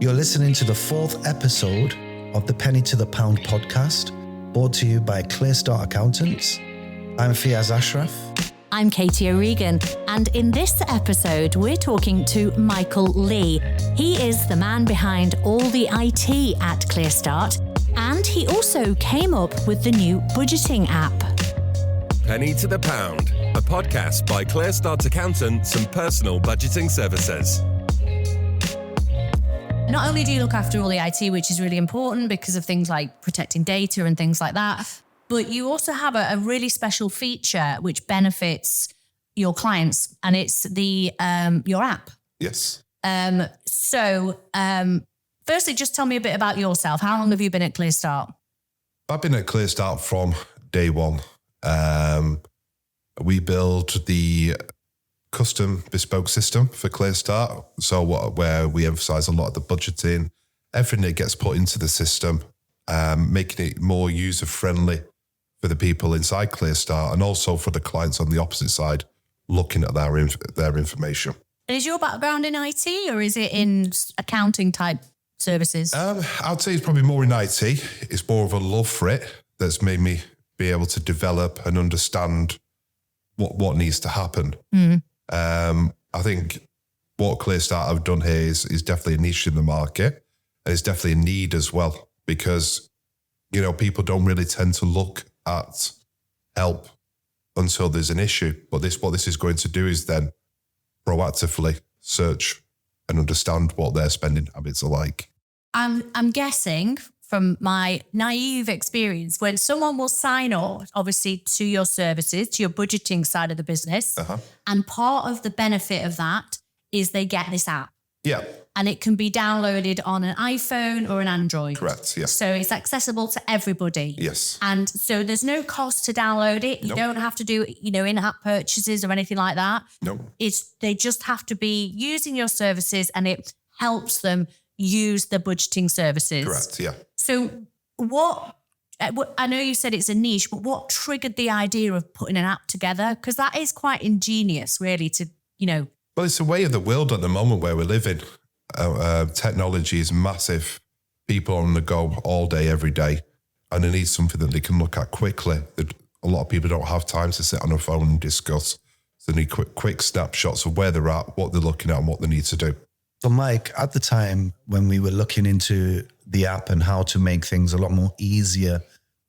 You're listening to the 4th episode of the Penny to the Pound podcast, brought to you by ClearStart Accountants. I'm Fiaz Ashraf. I'm Katie O'Regan, and in this episode, we're talking to Michael Leah. He is the man behind all the IT at ClearStart, and he also came up with the new budgeting app. Penny to the Pound, a podcast by ClearStart Accountants and Personal Budgeting Services. Not only do you look after all the IT, which is really important because of things like protecting data and things like that, but you also have a really special feature which benefits your clients, and it's the your app. Yes. Firstly, just tell me a bit about yourself. How long have you been at ClearStart? I've been at ClearStart from day one. We build the custom bespoke system for ClearStart. So where we emphasize a lot of the budgeting, everything that gets put into the system, making it more user-friendly for the people inside ClearStart and also for the clients on the opposite side looking at their information. Is your background in IT or is it in accounting type services? I'd say it's probably more in IT. It's more of a love for it that's made me be able to develop and understand what needs to happen. I think what ClearStart have done here is definitely a niche in the market, and it's definitely a need as well because, you know, people don't really tend to look at help until there's an issue. But what this is going to do is then proactively search and understand what their spending habits are like. I'm guessing from my naive experience, when someone will sign up, obviously, to your services, to your budgeting side of the business, and part of the benefit of that is they get this app. Yeah. And it can be downloaded on an iPhone or an Android. Correct, yes. So it's accessible to everybody. Yes. And so there's no cost to download it. You don't have to do, in-app purchases or anything like that. No. They just have to be using your services, and it helps them use the budgeting services. Correct, yeah. So I know you said it's a niche, but what triggered the idea of putting an app together? Because that is quite ingenious, really, Well, it's a way of the world at the moment where we're living. Technology is massive. People are on the go all day, every day, and they need something that they can look at quickly. A lot of people don't have time to sit on a phone and discuss. So they need quick snapshots of where they're at, what they're looking at, and what they need to do. So Mike, at the time when we were looking into the app and how to make things a lot more easier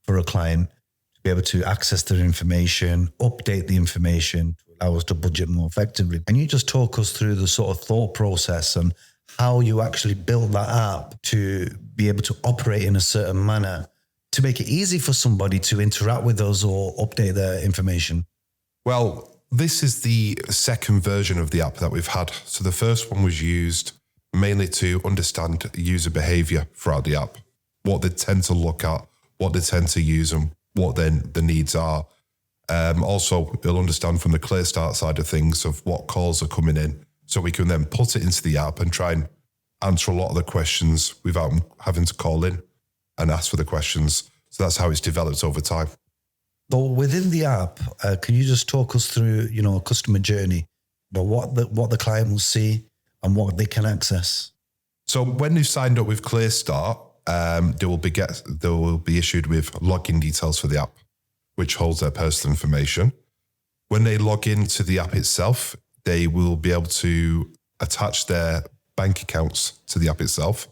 for a client to be able to access their information, update the information to allow us to budget more effectively, can you just talk us through the sort of thought process and how you actually built that app to be able to operate in a certain manner to make it easy for somebody to interact with us or update their information? Well, this is the second version of the app that we've had. So the first one was used mainly to understand user behavior throughout the app, what they tend to look at, what they tend to use, and what then the needs are. Also, it'll understand from the ClearStart side of things of what calls are coming in, so we can then put it into the app and try and answer a lot of the questions without having to call in and ask for the questions. So that's how it's developed over time. So within the app, can you just talk us through, a customer journey, but what the client will see and what they can access? So when they've signed up with ClearStart, they will be issued with login details for the app, which holds their personal information. When they log into the app itself, they will be able to attach their bank accounts to the app itself,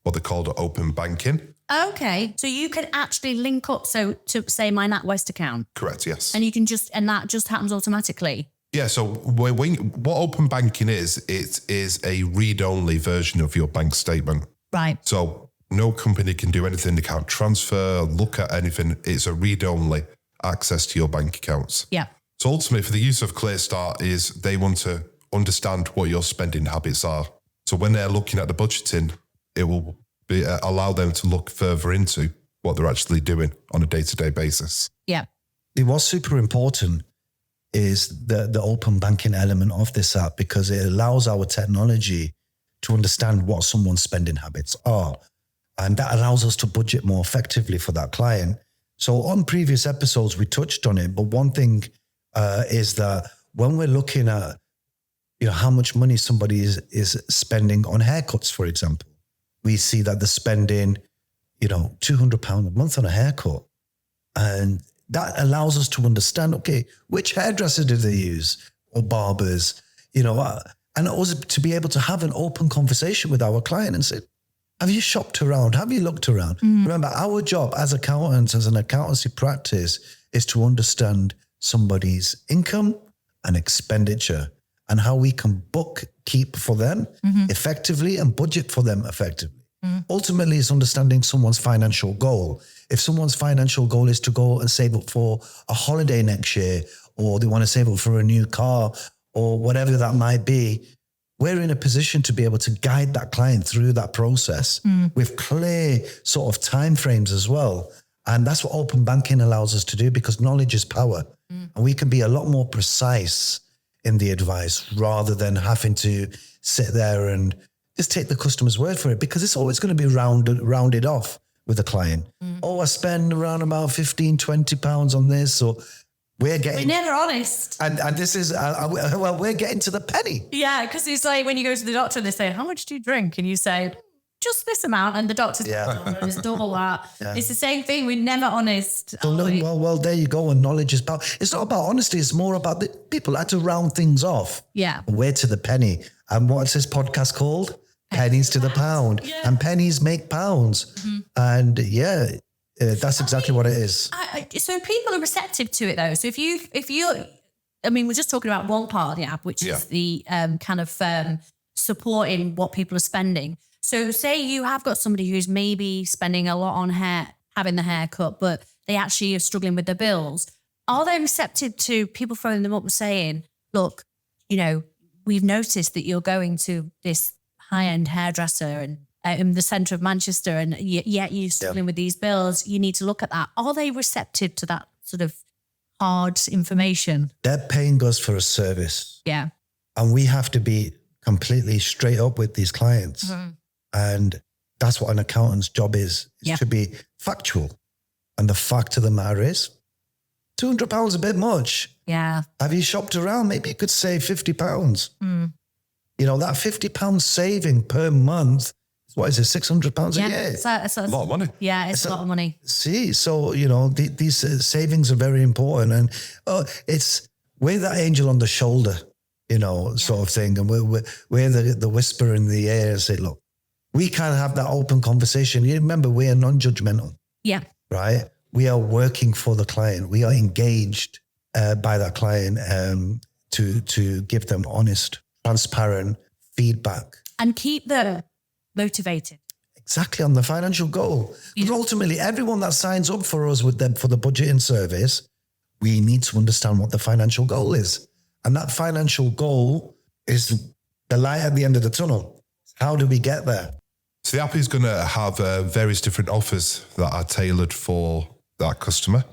what they call open banking. Okay, so you can actually link up, to say my NatWest account. Correct, yes. And and that just happens automatically. Yeah, so what open banking is, it is a read-only version of your bank statement. Right. So no company can do anything. They can't transfer, look at anything. It's a read-only access to your bank accounts. Yeah. So ultimately, for the use of ClearStart is they want to understand what your spending habits are. So when they're looking at the budgeting, it will allow them to look further into what they're actually doing on a day-to-day basis. Yeah. What's super important is the open banking element of this app, because it allows our technology to understand what someone's spending habits are. And that allows us to budget more effectively for that client. So on previous episodes, we touched on it, but one thing is that when we're looking at, how much money somebody is spending on haircuts, for example, we see that they're spending, £200 a month on a haircut. And that allows us to understand, okay, which hairdresser do they use or barbers, and also to be able to have an open conversation with our client and say, have you shopped around? Have you looked around? Remember, our job as accountants, as an accountancy practice, is to understand somebody's income and expenditure and how we can bookkeep for them effectively and budget for them effectively. Ultimately, it's understanding someone's financial goal. If someone's financial goal is to go and save up for a holiday next year, or they want to save up for a new car, or whatever that might be, we're in a position to be able to guide that client through that process with clear sort of timeframes as well. And that's what open banking allows us to do, because knowledge is power. And we can be a lot more precise in the advice rather than having to sit there and just take the customer's word for it, because it's always going to be rounded off with the client. Oh, I spend around about 15, 20 pounds on this, or we're never honest. And this is, we're getting to the penny. Yeah, because it's like when you go to the doctor, they say, how much do you drink? And you say, just this amount. And the doctor's it's double that. Yeah. It's the same thing. We're never honest. Well, there you go. And knowledge is power. It's not about honesty. It's more about the people had to round things off. Yeah. We're to the penny. And what's this podcast called? Pennies to the pound. Yeah. And pennies make pounds. And that's exactly what it is. So people are receptive to it though. So if you, we're just talking about one part of the app, which is the kind of supporting what people are spending. So say you have got somebody who's maybe spending a lot on hair, having the haircut, but they actually are struggling with their bills. Are they receptive to people phoning them up and saying, look, we've noticed that you're going to this high-end hairdresser and in the centre of Manchester, and yet you're struggling with these bills. You need to look at that. Are they receptive to that sort of hard information? They're paying us for a service. Yeah. And we have to be completely straight up with these clients. And that's what an accountant's job is to be factual. And the fact of the matter is, £200 a bit much. Yeah. Have you shopped around? Maybe you could save £50. That £50 saving per month, what is it, £600 a year? It's a lot of money. Yeah, it's a lot of money. See, so, these savings are very important. And we're that angel on the shoulder, sort of thing. And we're the whisper in the air and say, look, we can't have that open conversation. You remember, we are non-judgmental. Yeah. Right? We are working for the client. We are engaged by that client to give them honest, transparent feedback. And keep them motivated. Exactly, on the financial goal. But ultimately, everyone that signs up for us with them for the budgeting service, we need to understand what the financial goal is. And that financial goal is the light at the end of the tunnel. How do we get there? So the app is going to have various different offers that are tailored for that customer.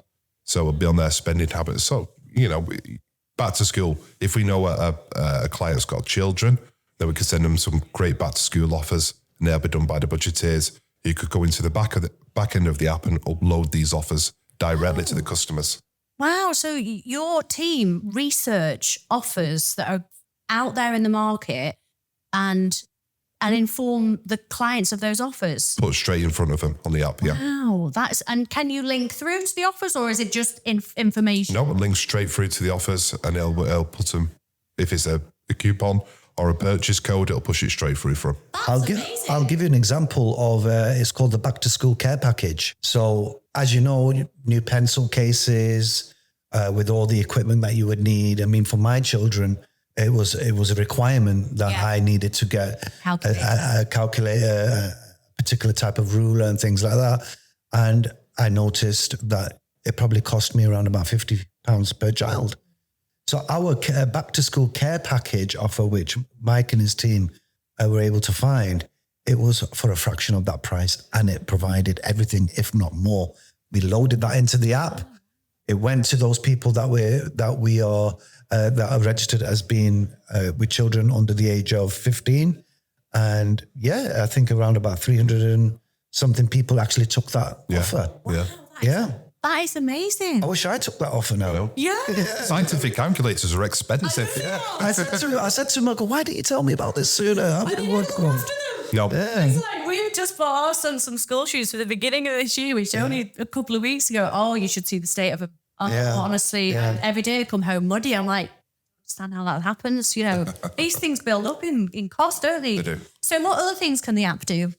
So it'll be on their spending habits. So, back to school, if we know a client's got children, then we could send them some great back to school offers, and they'll be done by the budgeteers. You could go into the back end of the app and upload these offers directly to the customers. Wow. So your team research offers that are out there in the market and inform the clients of those offers. Put straight in front of them on the app, Wow, and can you link through to the offers, or is it just information? No, it links straight through to the offers, and it'll put them, if it's a coupon or a purchase code, it'll push it straight through for them. I'll give you an example of, it's called the Back to School Care Package. So as you know, new pencil cases with all the equipment that you would need. I mean, for my children, it was a requirement that I needed to get a calculator, a particular type of ruler and things like that. And I noticed that it probably cost me around about £50 per child. So our back to school care package offer, which Mike and his team were able to find, it was for a fraction of that price, and it provided everything, if not more. We loaded that into the app. It went to those people that are registered as being with children under the age of 15. And I think around about 300 and something people actually took that offer. Wow, that is amazing. I wish I took that offer now. Yeah. Scientific calculators are expensive. I said to him, I go, why didn't you tell me about this sooner? I would have worked on. No. It's like we've just bought our son some school shoes for the beginning of this year, which only a couple of weeks ago. Oh, you should see the state of them. Honestly, every day I come home muddy. I'm like, understand how that happens. You know, these things build up in cost, don't they? They do. So what other things can the app do?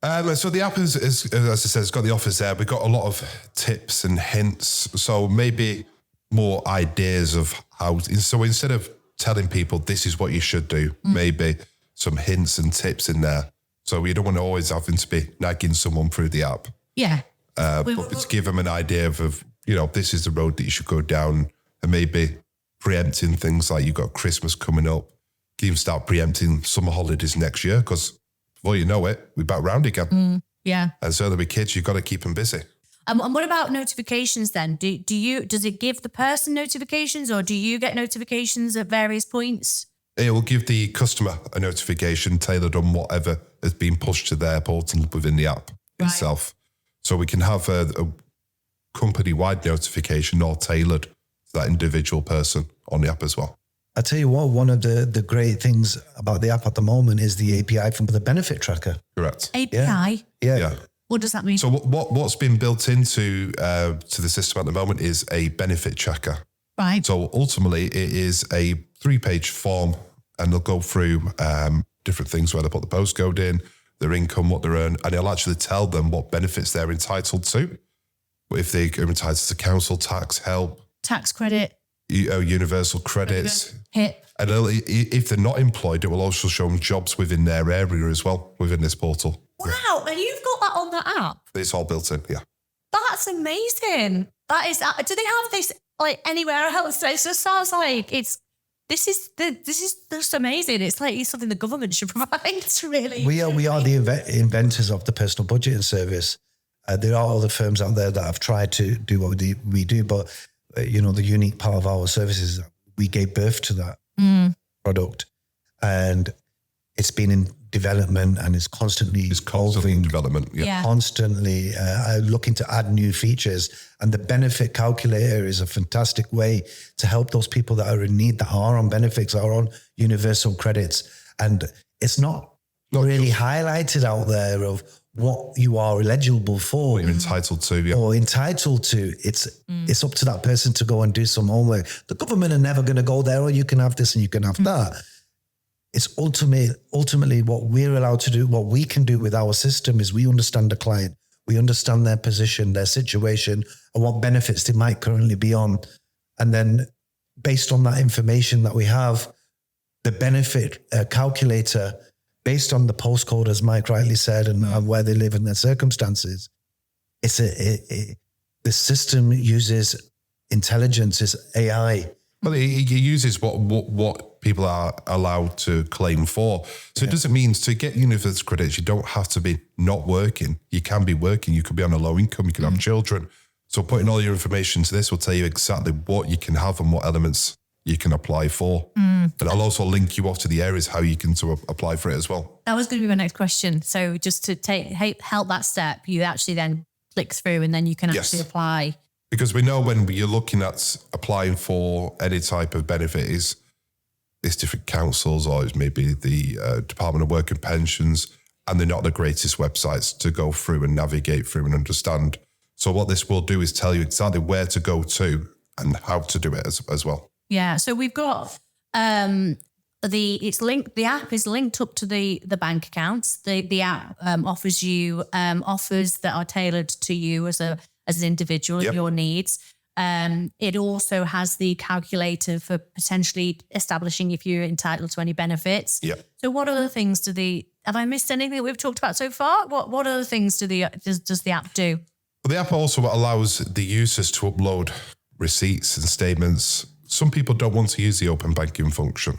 So the app is, as I said, it's got the offers there. We've got a lot of tips and hints. So maybe more ideas of how. So instead of telling people this is what you should do, maybe some hints and tips in there. So you don't want to always having to be nagging someone through the app. Yeah. But to give them an idea of, you know, this is the road that you should go down, and maybe preempting things like you've got Christmas coming up. You can start preempting summer holidays next year, because before you know it, we're back round again. Yeah. And so there'll be kids, you've got to keep them busy. And what about notifications then? Does it give the person notifications, or do you get notifications at various points? It will give the customer a notification tailored on whatever has been pushed to their portal within the app itself. So we can have a company-wide notification or tailored to that individual person on the app as well. I tell you what, one of the great things about the app at the moment is the API from the benefit tracker. Correct. API? Yeah. What does that mean? So what's been built into to the system at the moment is a benefit tracker. Right. So ultimately, it is a 3-page form, and they'll go through different things where they put the postcode in, their income, what they earn, and it'll actually tell them what benefits they're entitled to. If they are entitled to council tax, help, tax credit, universal credits, HIP. And if they're not employed, it will also show them jobs within their area as well, within this portal. Wow, and you've got that on the app? It's all built in, yeah. That's amazing. That is. Do they have this like anywhere else? It just sounds like this is just amazing. It's like something the government should provide. It's really. We are the inventors of the personal budgeting service. There are other firms out there that have tried to do what we do, but you know, the unique part of our service is that we gave birth to that product, and it's been in development and it's constantly in development. Yeah. Constantly looking to add new features, and the benefit calculator is a fantastic way to help those people that are in need, that are on benefits, that are on universal credits, and it's not really highlighted out there of what you are eligible for, what you're entitled to, yeah. Or entitled to. It's up to that person to go and do some homework. The government are never going to go there, or you can have this and you can have that. It's ultimately what we're allowed to do, what we can do with our system is we understand the client, we understand their position, their situation, and what benefits they might currently be on. And then based on that information that we have, the benefit calculator, based on the postcode, as Mike rightly said, and where they live and their circumstances, the system uses intelligence, it's AI. Well, it uses what people are allowed to claim for. So it doesn't mean to get universal credits, you don't have to be not working. You can be working. You could be on a low income. You can have children. So putting all your information to this will tell you exactly what you can have and what elements you can apply for. And I'll also link you off to the areas how you can apply for it as well. That was going to be my next question. So just to help that step, you actually then click through and then you can actually apply. Because we know when you're looking at applying for any type of benefit, it's different councils, or it's maybe the Department of Work and Pensions, and they're not the greatest websites to go through and navigate through and understand. So what this will do is tell you exactly where to go to and how to do it as well. Yeah. So we've got the app is linked up to the bank accounts. The app offers you offers that are tailored to you as an individual, your needs. It also has the calculator for potentially establishing if you're entitled to any benefits. Yeah. So what other things have I missed anything that we've talked about so far? What other things does the app do? Well, the app also allows the users to upload receipts and statements. Some people don't want to use the open banking function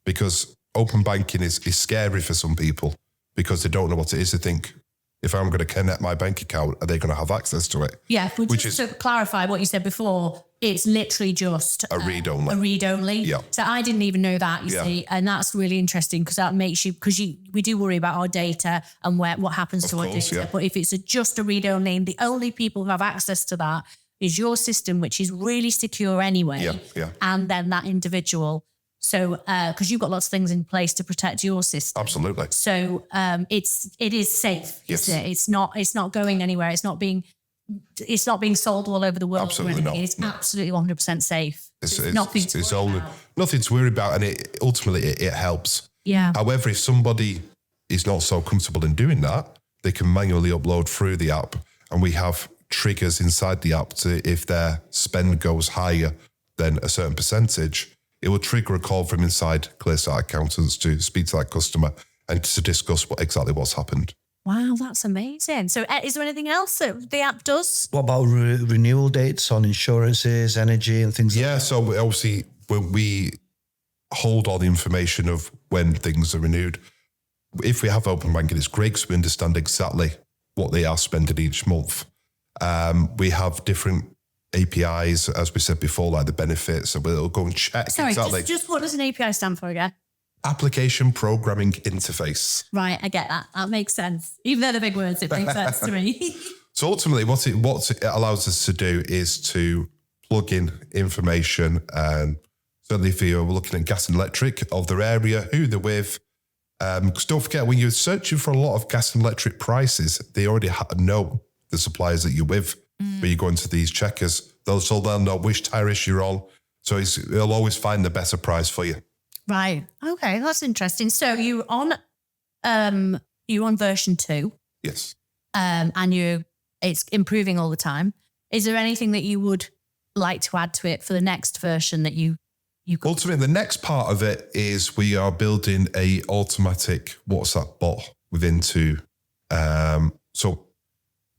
because open banking is scary for some people because they don't know what it is. They think, if I'm going to connect my bank account, are they going to have access to it? Yeah, just to clarify what you said before, it's literally just a read only. A read only. Yeah. So I didn't even know that, you see, and that's really interesting because that makes we do worry about our data and what happens to our data. Yeah. But if it's just a read only, and the only people who have access to that is your system, which is really secure anyway. Yeah. And then that individual. So, because you've got lots of things in place to protect your system. Absolutely. So, it is safe. Yes. Isn't it? It's not going anywhere. It's not being sold all over the world. Absolutely not. It's absolutely 100% safe. It's nothing to worry about. Nothing to worry about, and it ultimately helps. Yeah. However, if somebody is not so comfortable in doing that, they can manually upload through the app, and we have triggers inside the app to, if their spend goes higher than a certain percentage, it will trigger a call from inside ClearStart Accountants to speak to that customer and to discuss exactly what's happened. Wow, that's amazing. So is there anything else that the app does? What about renewal dates on insurances, energy and things like that? Yeah, so obviously when we hold all the information of when things are renewed, if we have open banking, it's great because we understand exactly what they are spending each month. We have different APIs, as we said before, like the benefits, so we'll go and check exactly. Just what does an API stand for again? Application Programming Interface. Right, I get that. That makes sense. Even though they're big words, it makes sense to me. So ultimately, what it allows us to do is to plug in information, and certainly if you're looking at gas and electric of their area, who they're with. Because don't forget, when you're searching for a lot of gas and electric prices, they already know the suppliers that you're with. When you go into these checkers, they'll know which tariffs you're on. So they'll always find the better price for you. Right. Okay, that's interesting. So you're on version 2. Yes. And it's improving all the time. Is there anything that you would like to add to it for the next version that you could? Ultimately, the next part of it is we are building a automatic WhatsApp bot within to. So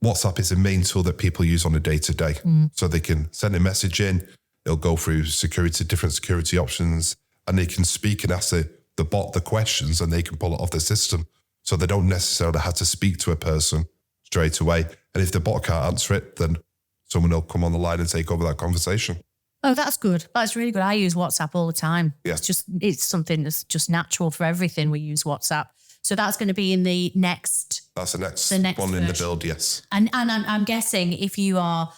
WhatsApp is the main tool that people use on a day-to-day. So they can send a message in, it'll go through different security options, and they can speak and ask the bot the questions, and they can pull it off the system. So they don't necessarily have to speak to a person straight away. And if the bot can't answer it, then someone will come on the line and take over that conversation. Oh, that's good. That's really good. I use WhatsApp all the time. Yeah. It's something that's just natural for everything. We use WhatsApp. So that's going to be in the next. That's the next one version. in the build, yes. And I'm guessing if you are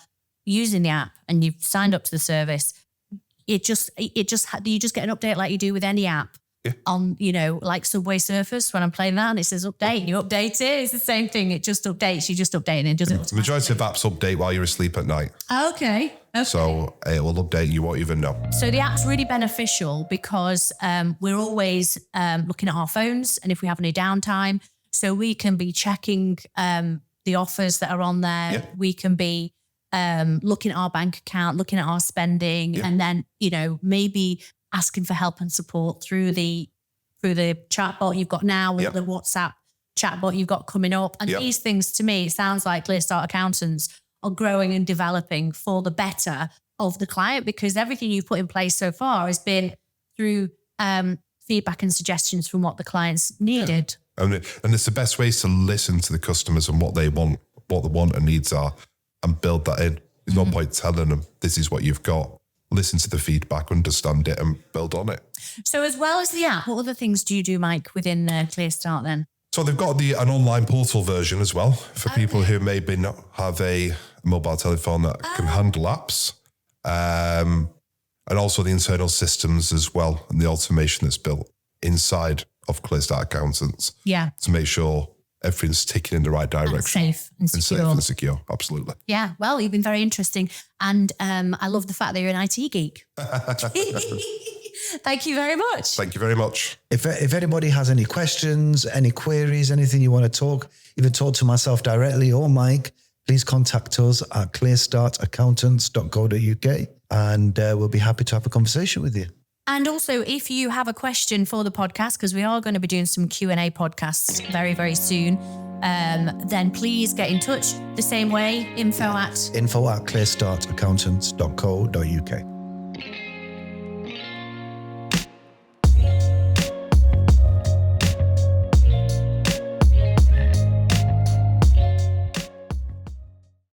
using the app and you've signed up to the service, you just get an update like you do with any app. Yeah. On, like Subway Surfers, when I'm playing that and it says update, you update it. It's the same thing. It just updates. You just update it. It doesn't. The majority of apps update while you're asleep at night. Okay. So it will update, you won't even know. So the app's really beneficial because we're always looking at our phones, and if we have any downtime, so we can be checking the offers that are on there. Yeah. We can be looking at our bank account, looking at our spending, and then maybe asking for help and support through the chatbot you've got now, or the WhatsApp chatbot you've got coming up. And these things, to me, it sounds like ClearStart Accountants are growing and developing for the better of the client, because everything you've put in place so far has been through feedback and suggestions from what the clients needed. Yeah. And it's the best ways to listen to the customers and what they want, what the want and needs are, and build that in. There's no point telling them this is what you've got. Listen to the feedback, understand it, and build on it. So as well as the app, what other things do you do, Mike, within ClearStart then? So they've got an online portal version as well for people who maybe not have a mobile telephone that can handle apps. And also the internal systems as well, and the automation that's built inside of ClearStart Accountants. Yeah. To make sure everything's ticking in the right direction. And safe and secure. Safe and secure, absolutely. Yeah, well, you've been very interesting. And I love the fact that you're an IT geek. Thank you very much. Thank you very much. If anybody has any questions, any queries, anything you want to even talk to myself directly or Mike, please contact us at clearstartaccountants.co.uk, and we'll be happy to have a conversation with you. And also, if you have a question for the podcast, because we are going to be doing some Q&A podcasts very, very soon, then please get in touch the same way, info at clearstartaccountants.co.uk.